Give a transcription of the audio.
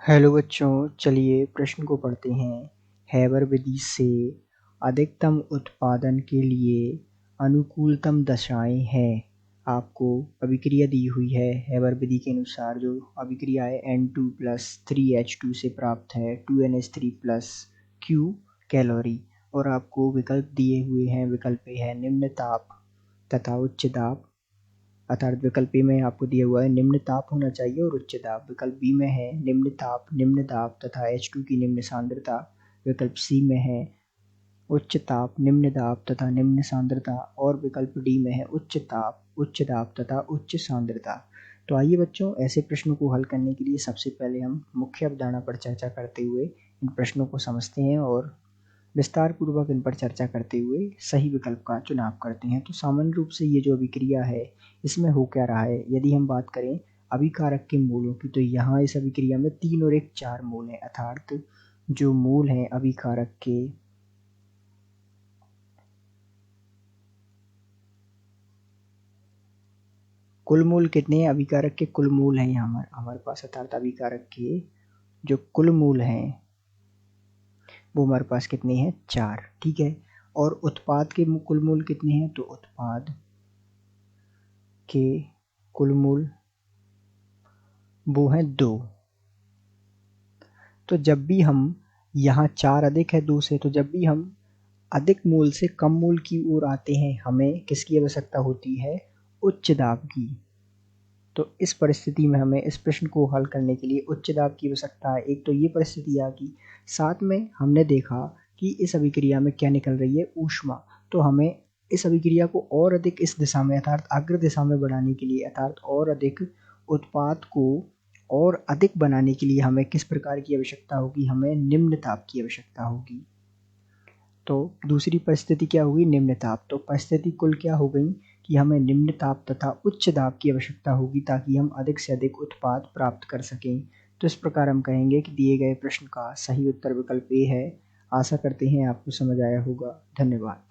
Hello बच्चों, चलिए प्रश्न को पढ़ते हैं। हैबर विधि से अधिकतम उत्पादन के लिए अनुकूलतम दशाएं हैं। आपको अभिक्रिया दी हुई है। हैबर विधि के अनुसार जो अभिक्रिया है N2+3H2 से प्राप्त है 2NH3+Q कैलोरी, और आपको विकल्प दिए हुए हैं। विकल्प ए है निम्न ताप तथा उच्च दाब, अर्थात विकल्प ए में आपको दिया हुआ है निम्न ताप होना चाहिए और उच्च दाब। विकल्प बी में है निम्न ताप, निम्न दाब तथा H2 की निम्न सांद्रता। विकल्प सी में है उच्च ताप, निम्न दाब तथा निम्न सांद्रता, और विकल्प डी में है उच्च ताप, उच्च दाब तथा उच्च सांद्रता। तो आइए बच्चों, ऐसे प्रश्नों को हल करने के लिए सबसे पहले हम मुख्य अवधारणा पर चर्चा करते हुए इन प्रश्नों को समझते हैं और विस्तार पूर्वक इन पर चर्चा करते हुए सही विकल्प का चुनाव करते हैं। तो सामान्य रूप से ये जो अभिक्रिया है इसमें हो क्या रहा है, यदि हम बात करें अभिकारक के मूलों की, तो यहाँ इस अभिक्रिया में 3 और 1 4 मूल हैं। अर्थात जो मूल हैं अभिकारक के कुल मूल कितने हैं? अभिकारक के कुल मूल हैं यहाँ हमारे पास, अर्थात अभिकारक के जो कुल मूल हैं वो हमारे पास कितने हैं? 4। ठीक है। और उत्पाद के कुल मूल कितने हैं? तो उत्पाद के कुल मूल वो हैं 2। तो जब भी हम यहाँ 4 अधिक है 2 से, तो जब भी हम अधिक मूल से कम मूल की ओर आते हैं हमें किसकी आवश्यकता होती है? उच्च दाब की। तो इस परिस्थिति में हमें इस प्रश्न को हल करने के लिए उच्च दाब की आवश्यकता है। एक तो ये परिस्थिति आ गई, साथ में हमने देखा कि इस अभिक्रिया में क्या निकल रही है? ऊष्मा। तो हमें इस अभिक्रिया को और अधिक इस दिशा में अर्थात अग्र दिशा में बढ़ाने के लिए, अर्थात और अधिक उत्पाद को और अधिक बनाने के लिए हमें किस प्रकार की आवश्यकता होगी? हमें निम्न ताप की आवश्यकता होगी। तो दूसरी परिस्थिति क्या होगी? निम्न ताप। तो परिस्थिति कुल क्या हो गई कि हमें निम्न ताप तथा उच्च दाब की आवश्यकता होगी ताकि हम अधिक से अधिक उत्पाद प्राप्त कर सकें। तो इस प्रकार हम कहेंगे कि दिए गए प्रश्न का सही उत्तर विकल्प ए है। आशा करते हैं आपको समझ आया होगा। धन्यवाद।